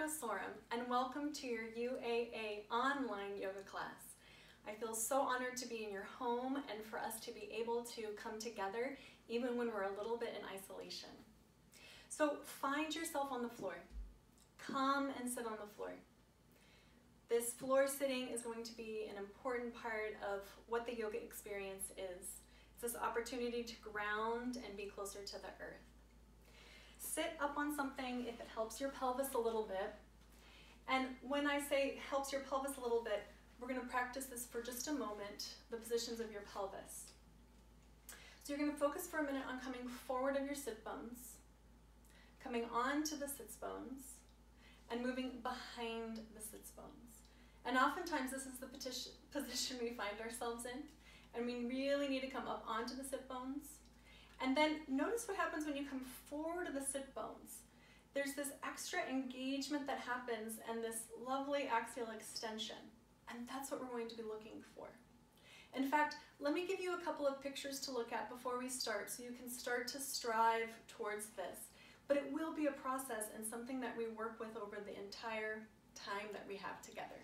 Margo Sorum, and welcome to your UAA online yoga class. I feel so honored to be in your home and for us to be able to come together even when we're a little bit in isolation. So find yourself on the floor. Come and sit on the floor. This floor sitting is going to be an important part of what the yoga experience is. It's this opportunity to ground and be closer to the earth. Sit up on something if it helps your pelvis a little bit. And when I say helps your pelvis a little bit, we're going to practice this for just a moment, the positions of your pelvis. So you're going to focus for a minute on coming forward of your sit bones, coming onto the sits bones, and moving behind the sits bones. And oftentimes this is the position we find ourselves in, and we really need to come up onto the sit bones. And then notice what happens when you come forward to the sit bones. There's this extra engagement that happens and this lovely axial extension. And that's what we're going to be looking for. In fact, let me give you a couple of pictures to look at before we start so you can start to strive towards this. But it will be a process and something that we work with over the entire time that we have together.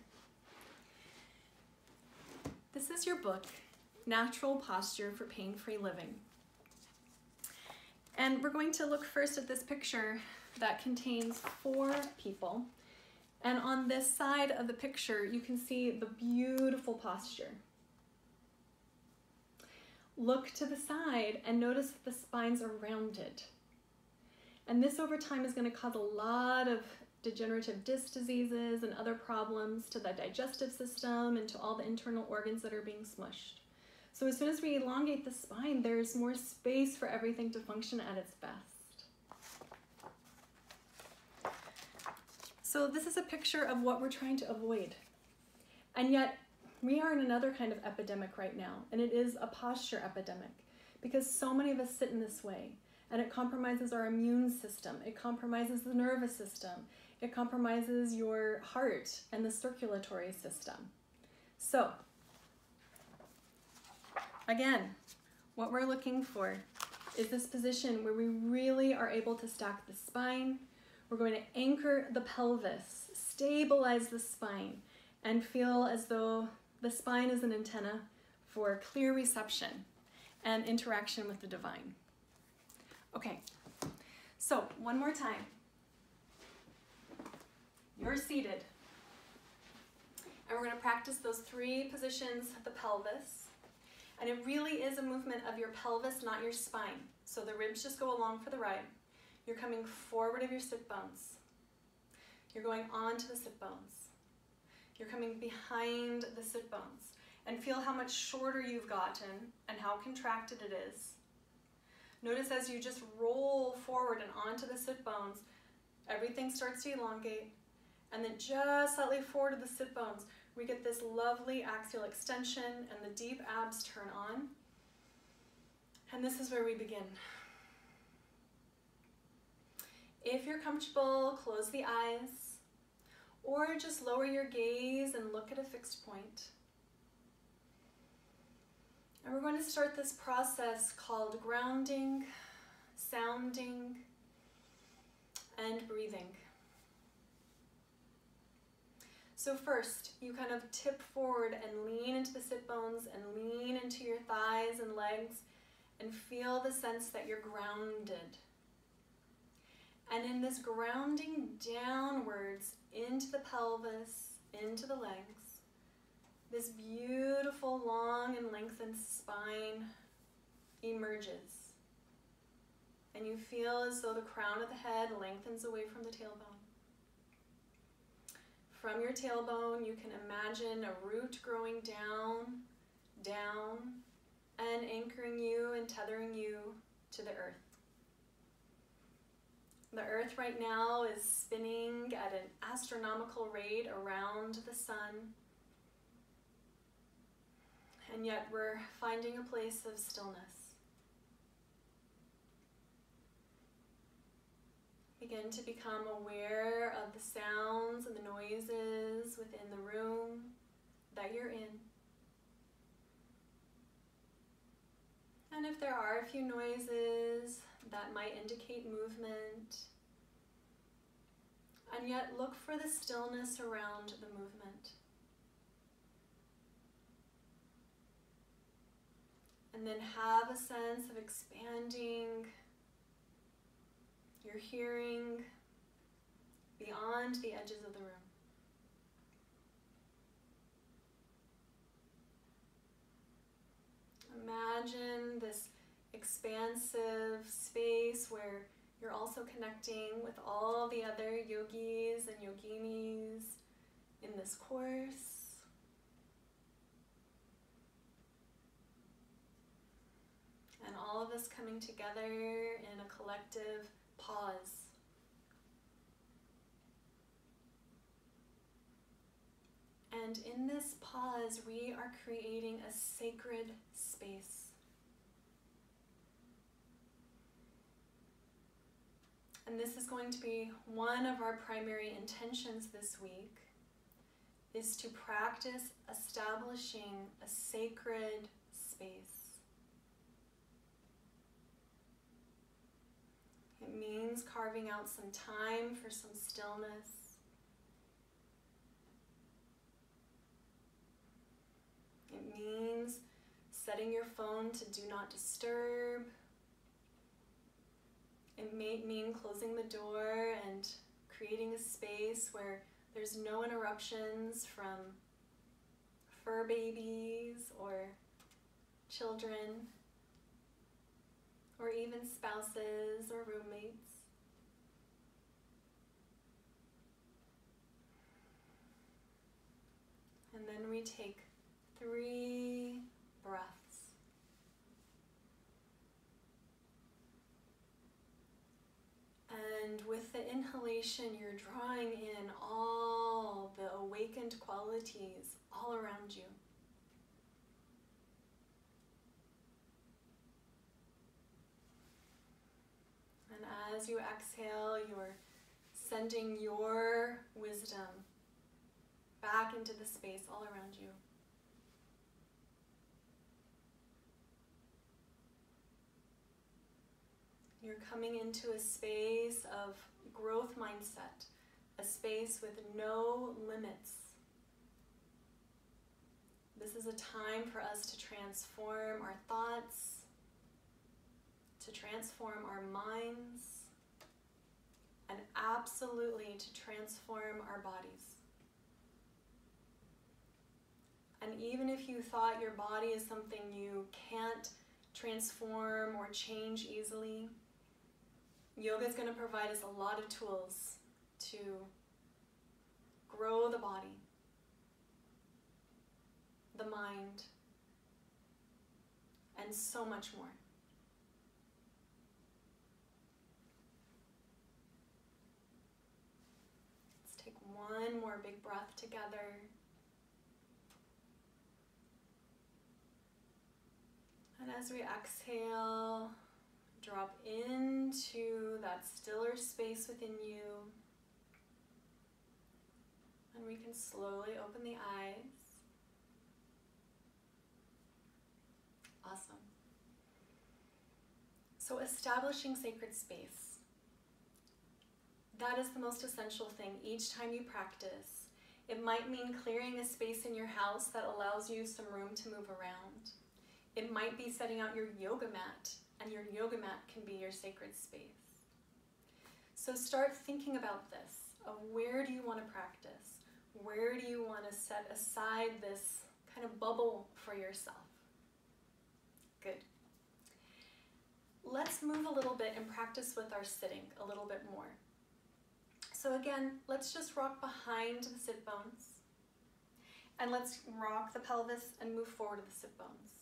This is your book, Natural Posture for Pain-Free Living. And we're going to look first at this picture that contains 4 people. And on this side of the picture, you can see the beautiful posture. Look to the side and notice that the spines are rounded. And this over time is going to cause a lot of degenerative disc diseases and other problems to the digestive system and to all the internal organs that are being smushed. So as soon as we elongate the spine, there's more space for everything to function at its best. So this is a picture of what we're trying to avoid. And yet we are in another kind of epidemic right now, and it is a posture epidemic because so many of us sit in this way, and it compromises our immune system, it compromises the nervous system, it compromises your heart and the circulatory system. So again, what we're looking for is this position where we really are able to stack the spine. We're going to anchor the pelvis, stabilize the spine, and feel as though the spine is an antenna for clear reception and interaction with the divine. Okay, so one more time. You're seated. And we're going to practice those 3 positions of the pelvis. And it really is a movement of your pelvis, not your spine. So the ribs just go along for the ride. You're coming forward of your sit bones. You're going onto the sit bones. You're coming behind the sit bones. And feel how much shorter you've gotten and how contracted it is. Notice as you just roll forward and onto the sit bones, everything starts to elongate. And then just slightly forward of the sit bones, we get this lovely axial extension and the deep abs turn on. And this is where we begin. If you're comfortable, close the eyes or just lower your gaze and look at a fixed point. And we're going to start this process called grounding, sounding, and breathing. So first, you kind of tip forward and lean into the sit bones and lean into your thighs and legs and feel the sense that you're grounded. And in this grounding downwards into the pelvis, into the legs, this beautiful long and lengthened spine emerges. And you feel as though the crown of the head lengthens away from the tailbone. From your tailbone, you can imagine a root growing down, down, and anchoring you and tethering you to the earth. The earth right now is spinning at an astronomical rate around the sun, and yet we're finding a place of stillness. Begin to become aware of the sounds and the noises within the room that you're in. And if there are a few noises that might indicate movement, and yet look for the stillness around the movement. And then have a sense of expanding your hearing beyond the edges of the room. Imagine this expansive space where you're also connecting with all the other yogis and yoginis in this course. And all of us coming together in a collective pause. And in this pause, we are creating a sacred space. And this is going to be one of our primary intentions this week, is to practice establishing a sacred space. It means carving out some time for some stillness. It means setting your phone to do not disturb. It may mean closing the door and creating a space where there's no interruptions from fur babies or children, or even spouses or roommates. And then we take 3 breaths. And with the inhalation, you're drawing in all the awakened qualities all around you. And as you exhale, you're sending your wisdom back into the space all around you. You're coming into a space of growth mindset, a space with no limits. This is a time for us to transform our thoughts, to transform our minds, and absolutely to transform our bodies. And even if you thought your body is something you can't transform or change easily, yoga is going to provide us a lot of tools to grow the body, the mind, and so much more. Let's take one more big breath together. And as we exhale, drop into that stiller space within you. And we can slowly open the eyes. Awesome. So establishing sacred space. That is the most essential thing each time you practice. It might mean clearing a space in your house that allows you some room to move around. It might be setting out your yoga mat, and your yoga mat can be your sacred space. So start thinking about this, of where do you want to practice? Where do you want to set aside this kind of bubble for yourself? Good. Let's move a little bit and practice with our sitting a little bit more. So again, let's just rock behind the sit bones. And let's rock the pelvis and move forward to the sit bones.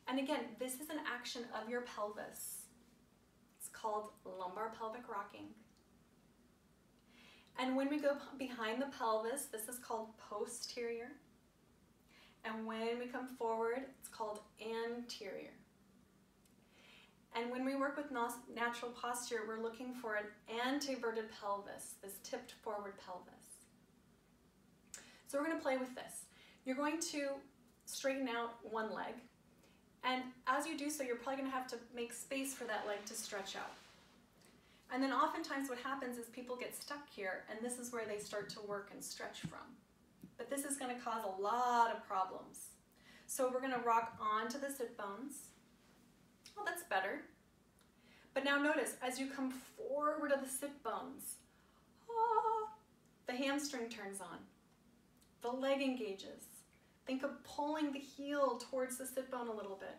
And again, this is an action of your pelvis. It's called lumbar pelvic rocking. And when we go behind the pelvis, this is called posterior. And when we come forward, it's called anterior. And when we work with natural posture, we're looking for an anteverted pelvis, this tipped forward pelvis. So we're going to play with this. You're going to straighten out one leg. And as you do so, you're probably going to have to make space for that leg to stretch out. And then oftentimes what happens is people get stuck here, and this is where they start to work and stretch from. But this is going to cause a lot of problems. So we're going to rock onto the sit bones. Oh, that's better. But now notice, as you come forward of the sit bones, the hamstring turns on. The leg engages. Think of pulling the heel towards the sit bone a little bit.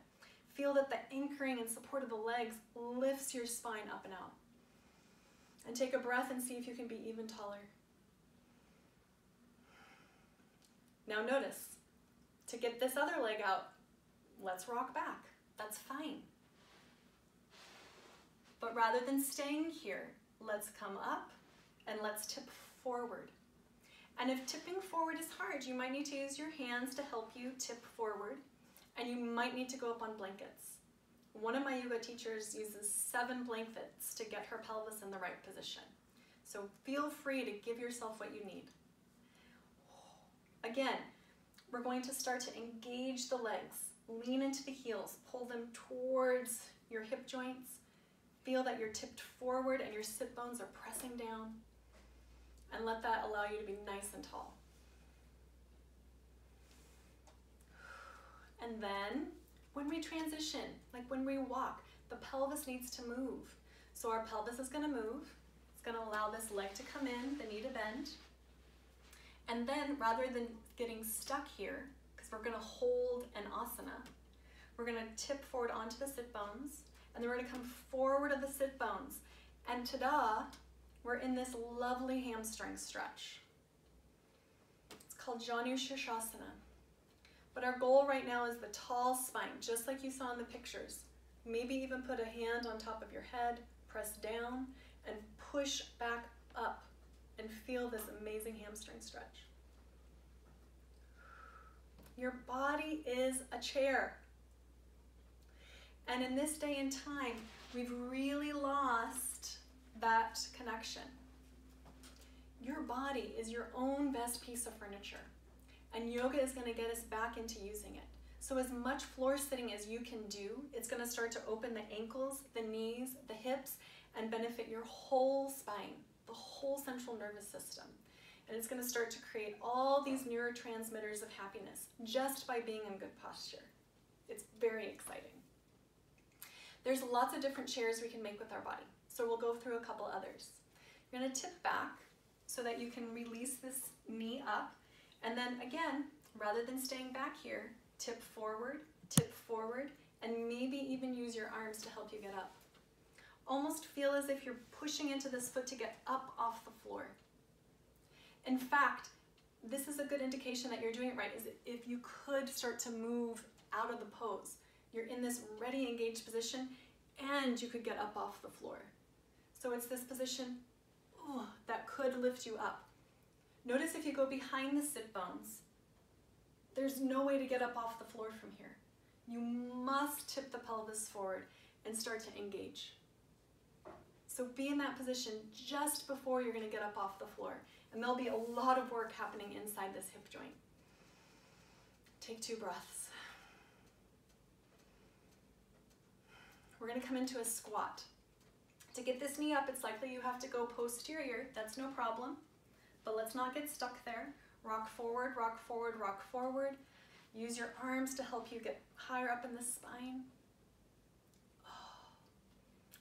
Feel that the anchoring and support of the legs lifts your spine up and out. And take a breath and see if you can be even taller. Now notice, to get this other leg out, let's rock back. That's fine. But rather than staying here, let's come up and let's tip forward. And if tipping forward is hard, you might need to use your hands to help you tip forward, and you might need to go up on blankets. One of my yoga teachers uses 7 blankets to get her pelvis in the right position. So feel free to give yourself what you need. Again, we're going to start to engage the legs. Lean into the heels, pull them towards your hip joints. Feel that you're tipped forward and your sit bones are pressing down. And let that allow you to be nice and tall. And then, when we transition, like when we walk, the pelvis needs to move. So our pelvis is going to move. It's going to allow this leg to come in, the knee to bend. And then, rather than getting stuck here, because we're going to hold an asana, we're going to tip forward onto the sit bones, and then we're going to come forward of the sit bones. And ta-da! We're in this lovely hamstring stretch. It's called Janu Shirshasana. But our goal right now is the tall spine, just like you saw in the pictures. Maybe even put a hand on top of your head, press down, and push back up and feel this amazing hamstring stretch. Your body is a chair. And in this day and time, we've really lost that connection. Your body is your own best piece of furniture, and yoga is going to get us back into using it. So as much floor sitting as you can do, it's going to start to open the ankles, the knees, the hips, and benefit your whole spine, the whole central nervous system. And it's going to start to create all these neurotransmitters of happiness just by being in good posture. It's very exciting. There's lots of different chairs we can make with our body. So we'll go through a couple others. You're going to tip back so that you can release this knee up. And then again, rather than staying back here, tip forward, and maybe even use your arms to help you get up. Almost feel as if you're pushing into this foot to get up off the floor. In fact, this is a good indication that you're doing it right, is if you could start to move out of the pose. You're in this ready, engaged position, and you could get up off the floor. So it's this position that could lift you up. Notice if you go behind the sit bones, there's no way to get up off the floor from here. You must tip the pelvis forward and start to engage. So be in that position just before you're going to get up off the floor. And there'll be a lot of work happening inside this hip joint. Take 2 breaths. We're going to come into a squat. To get this knee up, it's likely you have to go posterior. That's no problem. But let's not get stuck there. Rock forward, rock forward, rock forward. Use your arms to help you get higher up in the spine.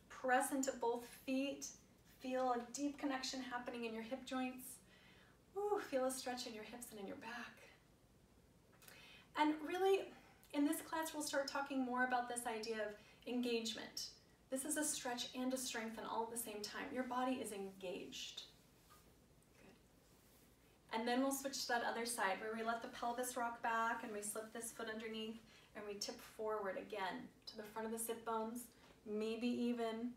Press into both feet. Feel a deep connection happening in your hip joints. Ooh, feel a stretch in your hips and in your back. And really, in this class, we'll start talking more about this idea of engagement. This is a stretch and a strengthen all at the same time. Your body is engaged. Good. And then we'll switch to that other side where we let the pelvis rock back and we slip this foot underneath and we tip forward again to the front of the sit bones. Maybe even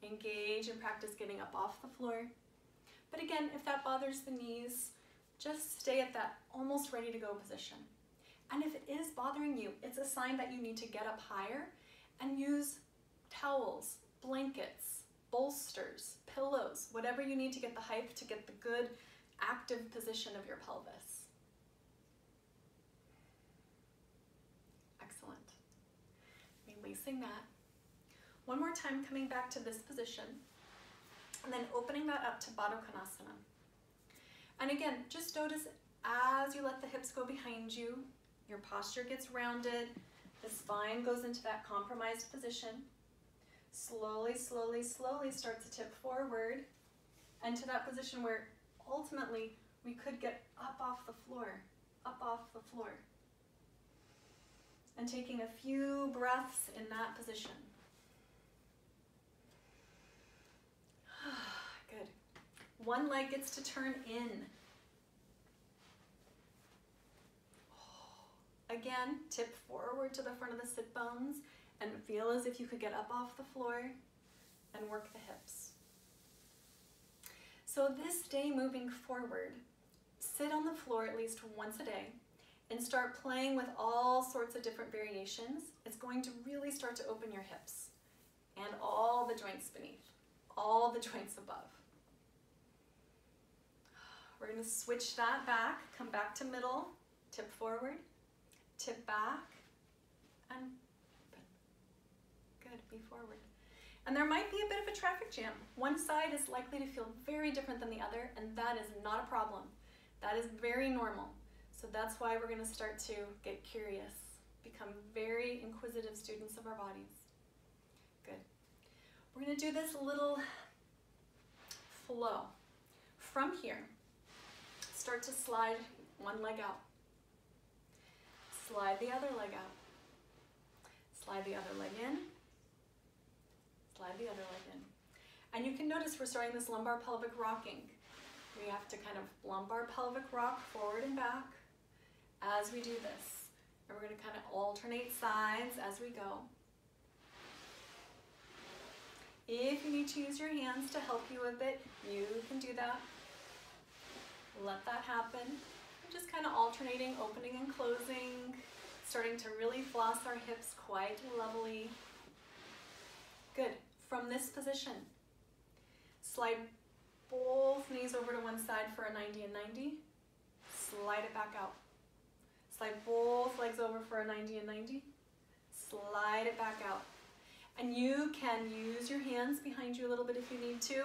engage and practice getting up off the floor. But again, if that bothers the knees, just stay at that almost ready to go position. And if it is bothering you, it's a sign that you need to get up higher and use towels, blankets, bolsters, pillows, whatever you need to get the height to get the good active position of your pelvis. Excellent. Releasing that. One more time, coming back to this position. And then opening that up to Baddha Konasana. And again, just notice as you let the hips go behind you, your posture gets rounded, the spine goes into that compromised position. Slowly, slowly, slowly start to tip forward and to that position where ultimately we could get up off the floor, up off the floor. And taking a few breaths in that position. Good. One leg gets to turn in. Again, tip forward to the front of the sit bones and feel as if you could get up off the floor and work the hips. So this day moving forward, sit on the floor at least once a day and start playing with all sorts of different variations. It's going to really start to open your hips and all the joints beneath, all the joints above. We're going to switch that back, come back to middle, tip forward, tip back, and open. Good, be forward. And there might be a bit of a traffic jam. One side is likely to feel very different than the other, and that is not a problem. That is very normal. So that's why we're going to start to get curious, become very inquisitive students of our bodies. Good. We're going to do this little flow. From here, start to slide one leg out. Slide the other leg out. Slide the other leg in. Slide the other leg in. And you can notice we're starting this lumbar pelvic rocking. We have to kind of lumbar pelvic rock forward and back as we do this. And we're going to kind of alternate sides as we go. If you need to use your hands to help you a bit, you can do that. Let that happen. We're just kind of alternating, opening and closing, starting to really floss our hips quite levelly. Good. From this position, slide both knees over to one side for a 90 and 90. Slide it back out. Slide both legs over for a 90 and 90. Slide it back out. And you can use your hands behind you a little bit if you need to.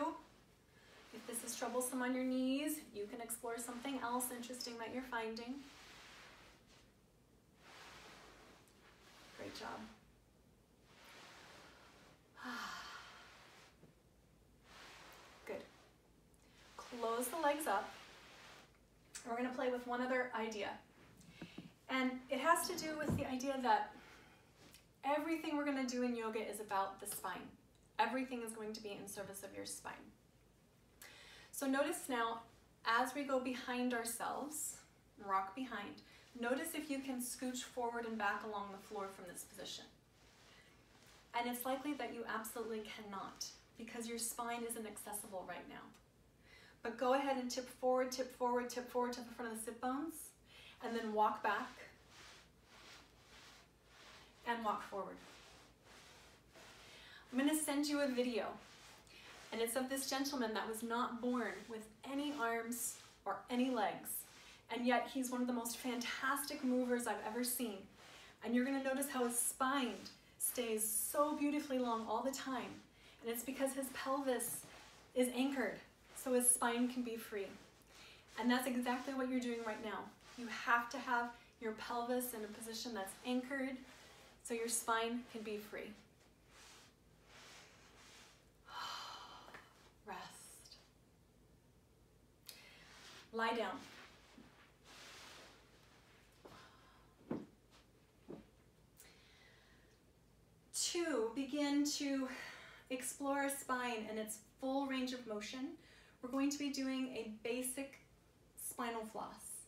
If this is troublesome on your knees, you can explore something else interesting that you're finding. Great job. Good. Close the legs up. We're going to play with one other idea. And it has to do with the idea that everything we're going to do in yoga is about the spine. Everything is going to be in service of your spine. So notice now, as we go behind ourselves, rock behind, notice if you can scooch forward and back along the floor from this position. And it's likely that you absolutely cannot, because your spine isn't accessible right now. But go ahead and tip forward, tip forward, tip forward to the front of the sit bones, and then walk back and walk forward. I'm going to send you a video, and it's of this gentleman that was not born with any arms or any legs, and yet he's one of the most fantastic movers I've ever seen. And you're going to notice how his spine stays so beautifully long all the time, and it's because his pelvis is anchored, so his spine can be free. And that's exactly what you're doing right now. You have to have your pelvis in a position that's anchored so your spine can be free. Rest. Lie down. To begin to explore a spine and its full range of motion, we're going to be doing a basic spinal floss.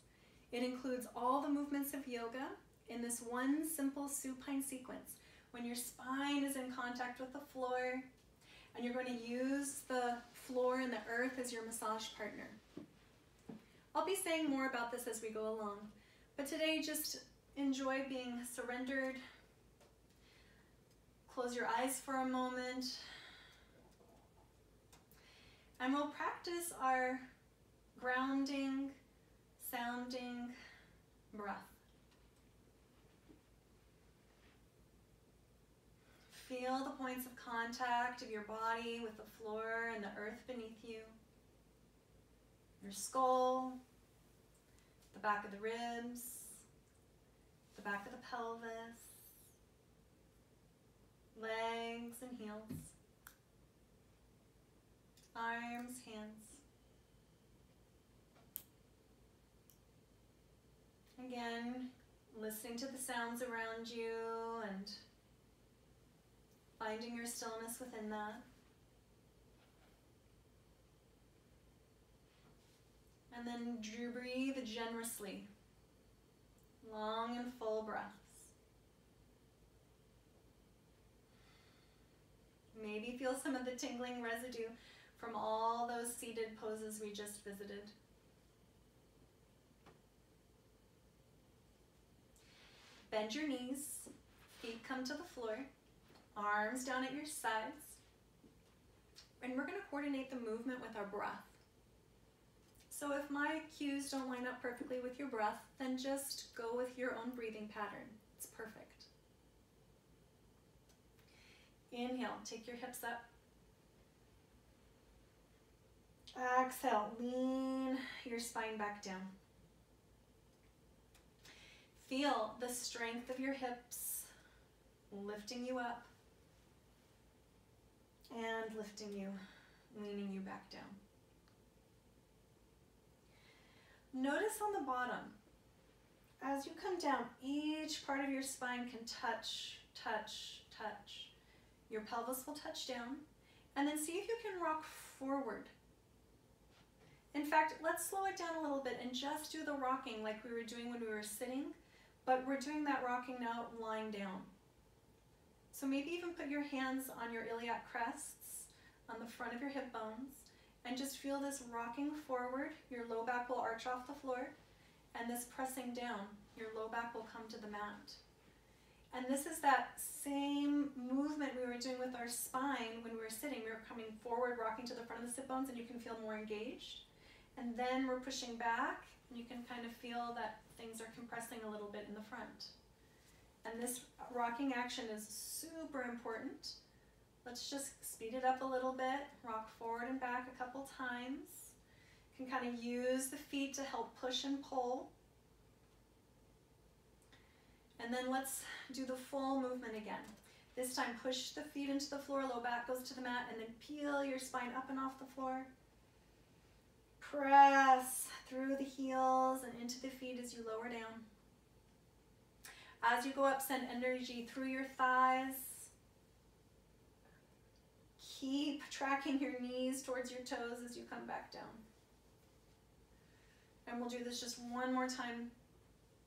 It includes all the movements of yoga in this one simple supine sequence. When your spine is in contact with the floor, and you're going to use the floor and the earth as your massage partner. I'll be saying more about this as we go along, but today just enjoy being surrendered. Close your eyes for a moment, and we'll practice our grounding, sounding breath. Feel the points of contact of your body with the floor and the earth beneath you. Your skull, the back of the ribs, the back of the pelvis, legs and heels, arms, hands. Again, listening to the sounds around you and finding your stillness within that. And then breathe generously, long and full breaths. Maybe feel some of the tingling residue from all those seated poses we just visited. Bend your knees, feet come to the floor, arms down at your sides, and we're going to coordinate the movement with our breath. So if my cues don't line up perfectly with your breath, then just go with your own breathing pattern. It's perfect. Inhale, take your hips up. Exhale, lean your spine back down. Feel the strength of your hips lifting you up and lifting you, leaning you back down. Notice on the bottom, as you come down, each part of your spine can touch, touch, touch. Your pelvis will touch down, and then see if you can rock forward. In fact, let's slow it down a little bit and just do the rocking like we were doing when we were sitting, but we're doing that rocking now lying down. So maybe even put your hands on your iliac crests, on the front of your hip bones, and just feel this rocking forward. Your low back will arch off the floor, and this pressing down, your low back will come to the mat. And this is that same movement we were doing with our spine when we were sitting. We were coming forward, rocking to the front of the sit bones, and you can feel more engaged. And then we're pushing back, and you can kind of feel that things are compressing a little bit in the front. And this rocking action is super important. Let's just speed it up a little bit, rock forward and back a couple times. You can kind of use the feet to help push and pull. And then let's do the full movement again. This time push the feet into the floor, low back goes to the mat, and then peel your spine up and off the floor. Press through the heels and into the feet as you lower down. As you go up, send energy through your thighs. Keep tracking your knees towards your toes as you come back down. And we'll do this just one more time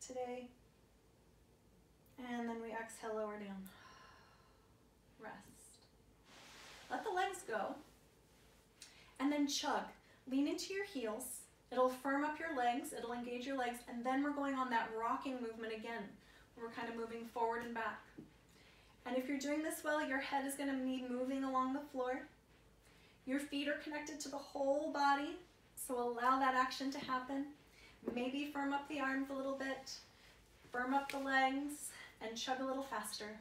today. And then we exhale, lower down. Rest. Let the legs go. And then chug. Lean into your heels. It'll firm up your legs. It'll engage your legs. And then we're going on that rocking movement again. We're kind of moving forward and back. And if you're doing this well, your head is going to be moving along the floor. Your feet are connected to the whole body, so allow that action to happen. Maybe firm up the arms a little bit, firm up the legs, and chug a little faster.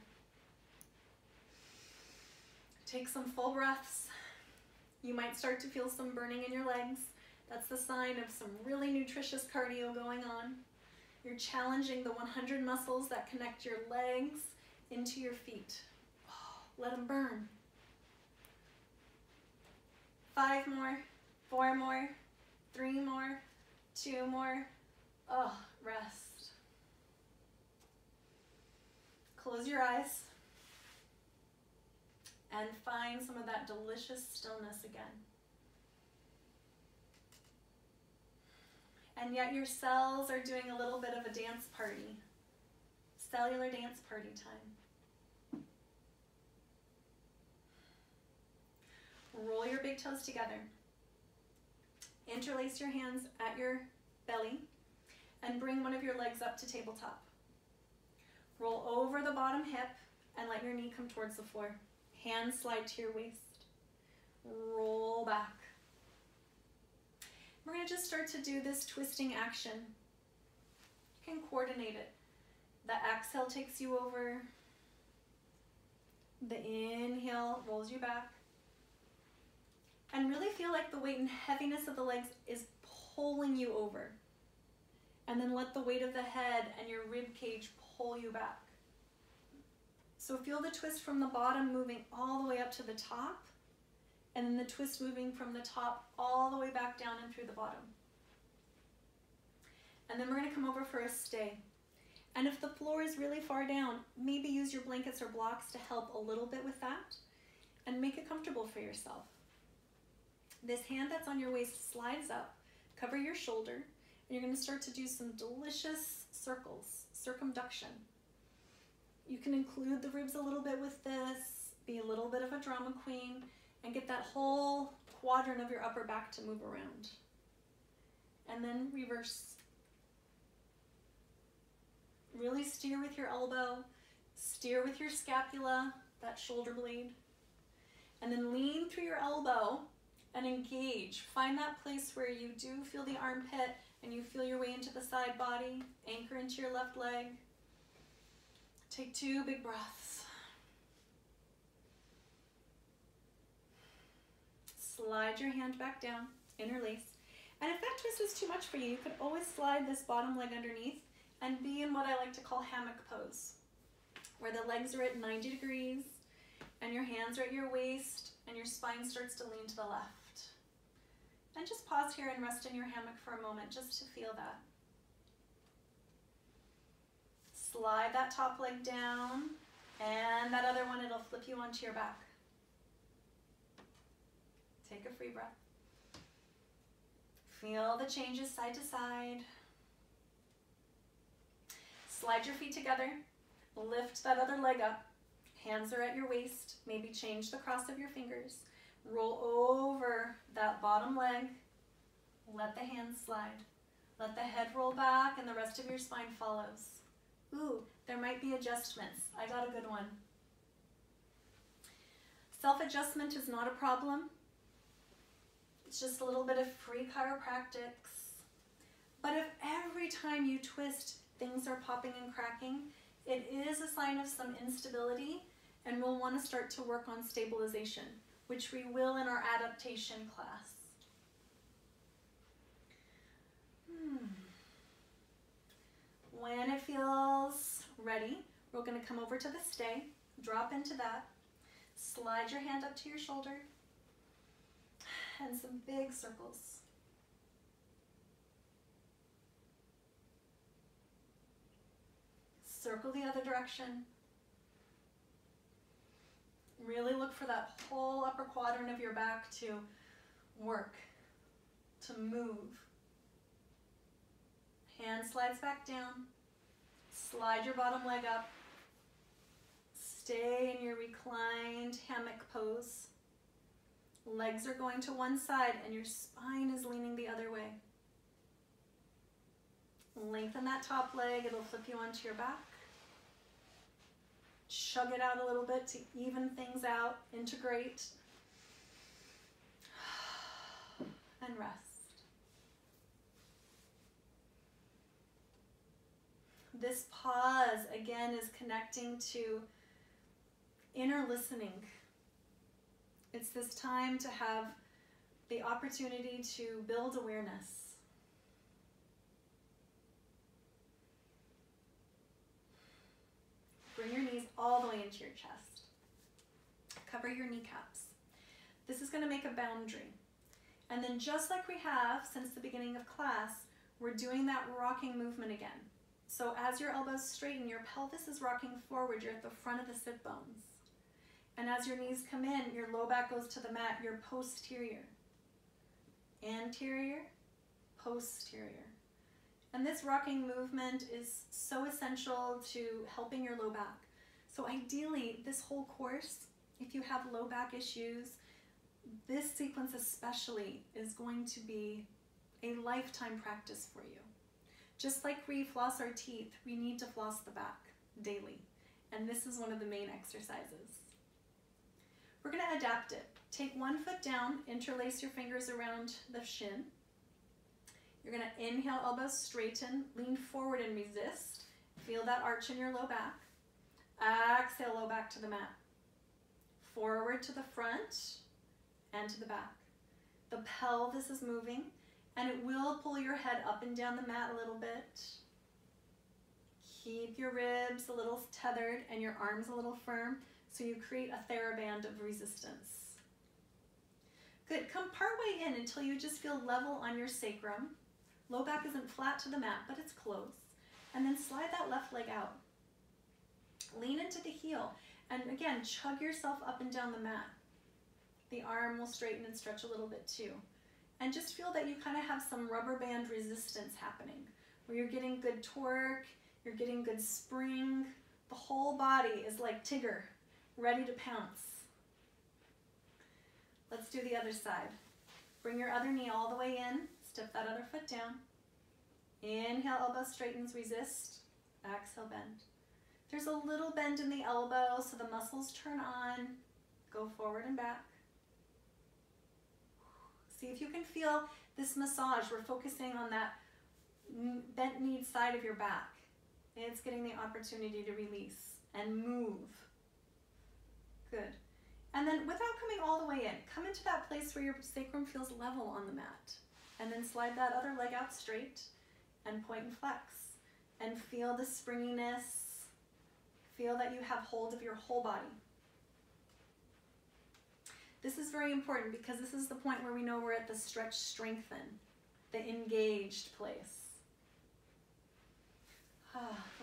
Take some full breaths. You might start to feel some burning in your legs. That's the sign of some really nutritious cardio going on. You're challenging the 100 muscles that connect your legs into your feet. Oh, let them burn. 5 more, 4 more, 3 more, 2 more. Oh, rest. Close your eyes and find some of that delicious stillness again. And yet your cells are doing a little bit of a dance party. Cellular dance party time. Roll your big toes together. Interlace your hands at your belly and bring one of your legs up to tabletop. Roll over the bottom hip and let your knee come towards the floor. Hands slide to your waist. Roll back. We're going to just start to do this twisting action. You can coordinate it. The exhale takes you over. The inhale rolls you back. And really feel like the weight and heaviness of the legs is pulling you over. And then let the weight of the head and your rib cage pull you back. So feel the twist from the bottom moving all the way up to the top, and then the twist moving from the top all the way back down and through the bottom. And then we're going to come over for a stay. And if the floor is really far down, maybe use your blankets or blocks to help a little bit with that, and make it comfortable for yourself. This hand that's on your waist slides up, cover your shoulder, and you're going to start to do some delicious circles, circumduction. You can include the ribs a little bit with this, be a little bit of a drama queen, and get that whole quadrant of your upper back to move around. And then reverse. Really steer with your elbow, steer with your scapula, that shoulder blade, and then lean through your elbow and engage. Find that place where you do feel the armpit and you feel your way into the side body. Anchor into your left leg. Take 2 big breaths. Slide your hand back down, interlace. And if that twist is too much for you, you could always slide this bottom leg underneath and be in what I like to call hammock pose, where the legs are at 90 degrees and your hands are at your waist and your spine starts to lean to the left. And just pause here and rest in your hammock for a moment just to feel that. Slide that top leg down, and that other one, it'll flip you onto your back. Take a free breath. Feel the changes side to side. Slide your feet together. Lift that other leg up. Hands are at your waist. Maybe change the cross of your fingers. Roll over that bottom leg. Let the hands slide. Let the head roll back and the rest of your spine follows. Ooh, there might be adjustments. I got a good one. Self-adjustment is not a problem. It's just a little bit of free chiropractics. But if every time you twist, things are popping and cracking, it is a sign of some instability, and we'll want to start to work on stabilization, which we will in our adaptation class. When it feels ready, we're going to come over to the stay, drop into that, slide your hand up to your shoulder, and some big circles. Circle the other direction. Really look for that whole upper quadrant of your back to work, to move. Hand slides back down. Slide your bottom leg up. Stay in your reclined hammock pose. Legs are going to one side and your spine is leaning the other way. Lengthen that top leg, it'll flip you onto your back. Chug it out a little bit to even things out, integrate, and rest. This pause, again, is connecting to inner listening. It's this time to have the opportunity to build awareness. Bring your knees all the way into your chest. Cover your kneecaps. This is going to make a boundary. And then just like we have since the beginning of class, we're doing that rocking movement again. So as your elbows straighten, your pelvis is rocking forward. You're at the front of the sit bones. And as your knees come in, your low back goes to the mat. You're posterior. Anterior, posterior. And this rocking movement is so essential to helping your low back. So ideally, this whole course, if you have low back issues, this sequence especially is going to be a lifetime practice for you. Just like we floss our teeth, we need to floss the back daily. And this is one of the main exercises. We're going to adapt it. Take one foot down, interlace your fingers around the shin. You're going to inhale, elbows straighten, lean forward and resist. Feel that arch in your low back. Exhale, low back to the mat. forward to the front and to the back. The pelvis is moving, and it will pull your head up and down the mat a little bit. Keep your ribs a little tethered and your arms a little firm so you create a TheraBand of resistance. Good, come partway in until you just feel level on your sacrum. Low back isn't flat to the mat, but it's close. And then slide that left leg out. Lean into the heel, and again, chug yourself up and down the mat. The arm will straighten and stretch a little bit too. And just feel that you kind of have some rubber band resistance happening, where you're getting good torque, you're getting good spring. The whole body is like Tigger, ready to pounce. Let's do the other side. Bring your other knee all the way in, step that other foot down. Inhale, elbow straightens, resist. Exhale, bend. There's a little bend in the elbow, so the muscles turn on. Go forward and back. See if you can feel this massage. We're focusing on that bent knee side of your back. It's getting the opportunity to release and move. Good. And then without coming all the way in, come into that place where your sacrum feels level on the mat. And then slide that other leg out straight and point and flex. And feel the springiness. Feel that you have hold of your whole body. This is very important because this is the point where we know we're at the stretch, strengthen, the engaged place.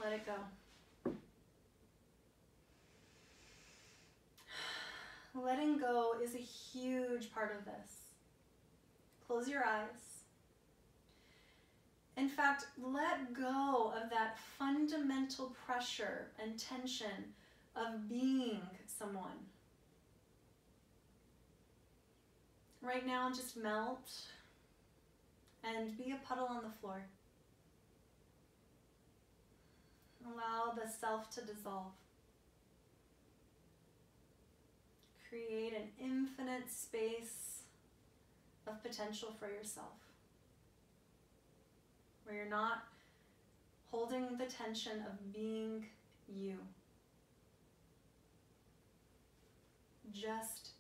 Let it go. Letting go is a huge part of this. Close your eyes. In fact, let go of that fundamental pressure and tension of being someone. Right now, just melt and be a puddle on the floor. Allow the self to dissolve. Create an infinite space of potential for yourself, where you're not holding the tension of being you. Just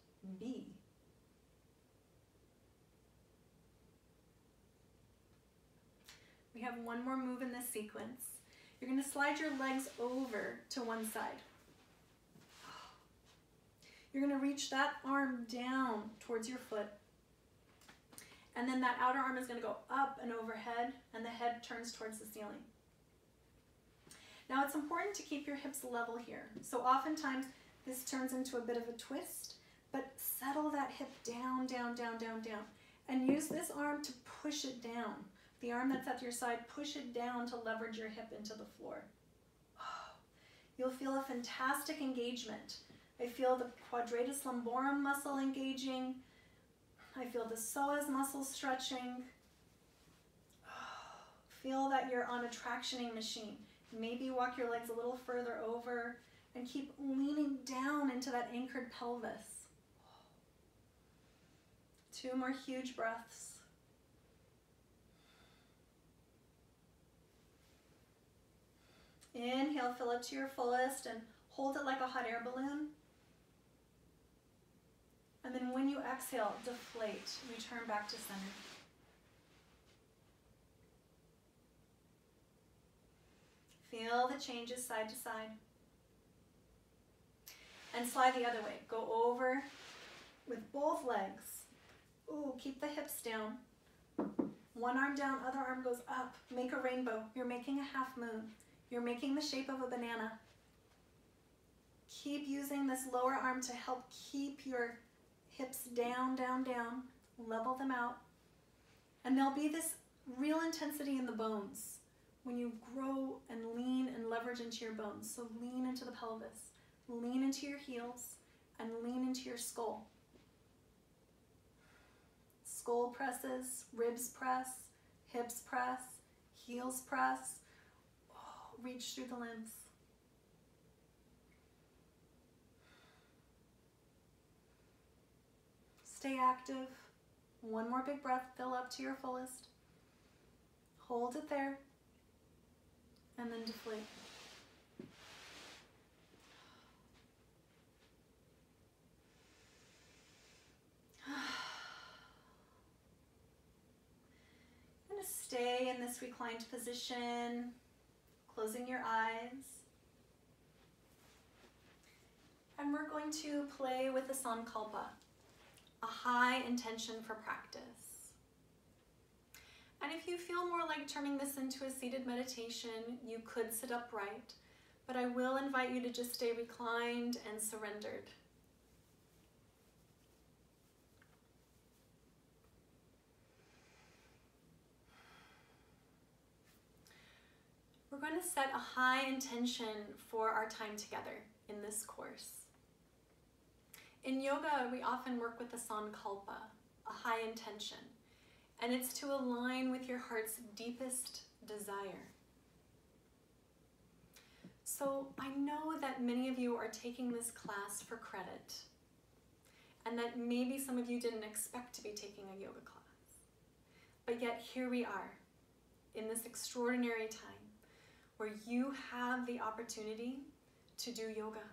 be. We have one more move in this sequence. You're going to slide your legs over to one side. You're going to reach that arm down towards your foot. And then that outer arm is going to go up and overhead, and the head turns towards the ceiling. Now it's important to keep your hips level here. So oftentimes this turns into a bit of a twist, but settle that hip down, down, down, down, down. And use this arm to push it down. The arm that's at your side, push it down to leverage your hip into the floor. You'll feel a fantastic engagement. I feel the quadratus lumborum muscle engaging. I feel the psoas muscle stretching. Feel that you're on a tractioning machine. Maybe walk your legs a little further over and keep leaning down into that anchored pelvis. 2 more huge breaths. Inhale, fill up to your fullest and hold it like a hot air balloon. And then when you exhale, deflate, return back to center. Feel the changes side to side. And slide the other way. Go over with both legs. Ooh, keep the hips down. One arm down, other arm goes up. Make a rainbow. You're making a half moon. You're making the shape of a banana. Keep using this lower arm to help keep your hips down, down, down. Level them out. And there'll be this real intensity in the bones when you grow and lean and leverage into your bones. So lean into the pelvis. Lean into your heels and lean into your skull. Skull presses, ribs press, hips press, heels press. Reach through the limbs. Stay active. One more big breath. Fill up to your fullest. Hold it there. And then deflate. stay in this reclined position, closing your eyes. And we're going to play with the Sankalpa, a high intention for practice. And if you feel more like turning this into a seated meditation, you could sit upright, but I will invite you to just stay reclined and surrendered. We're going to set a high intention for our time together in this course. In yoga, we often work with the Sankalpa, a high intention, and it's to align with your heart's deepest desire. So I know that many of you are taking this class for credit, and that maybe some of you didn't expect to be taking a yoga class. But yet here we are, in this extraordinary time, where you have the opportunity to do yoga.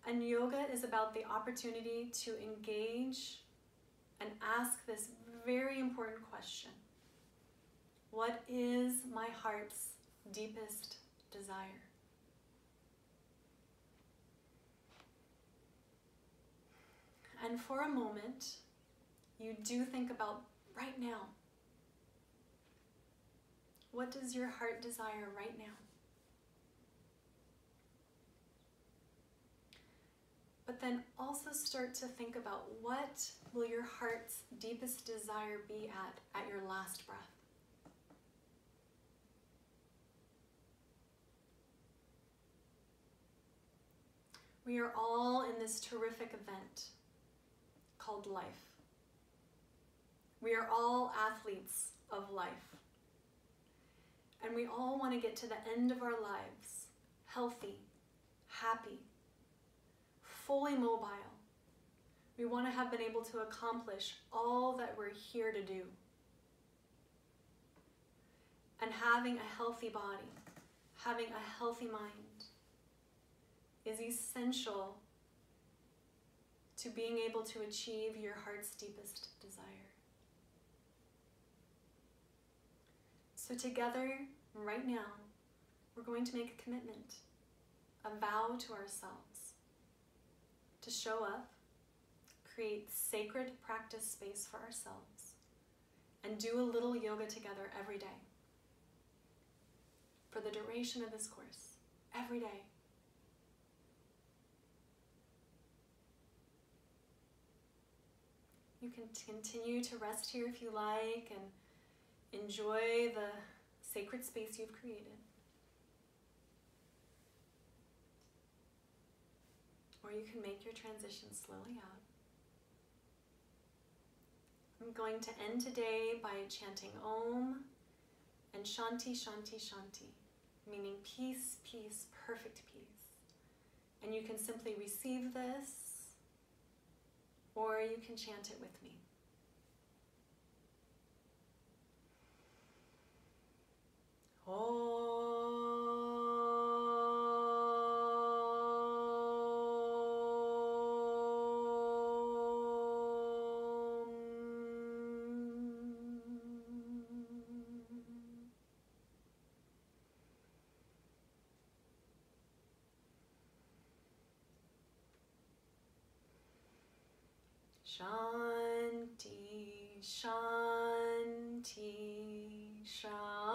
And yoga is about the opportunity to engage and ask this very important question. What is my heart's deepest desire? And for a moment, you do think about right now. What does your heart desire right now? But then also start to think about what will your heart's deepest desire be at your last breath. We are all in this terrific event called life. We are all athletes of life. And we all want to get to the end of our lives healthy, happy, fully mobile. We want to have been able to accomplish all that we're here to do. And having a healthy body, having a healthy mind is essential to being able to achieve your heart's deepest desire. So together, right now, we're going to make a commitment, a vow to ourselves, to show up, create sacred practice space for ourselves, and do a little yoga together every day. For the duration of this course, every day. You can continue to rest here if you like and enjoy the sacred space you've created. Or you can make your transition slowly out. I'm going to end today by chanting Om and Shanti, Shanti, Shanti, meaning peace, peace, perfect peace. And you can simply receive this, or you can chant it with me. Shanti, Shanti, Shanti.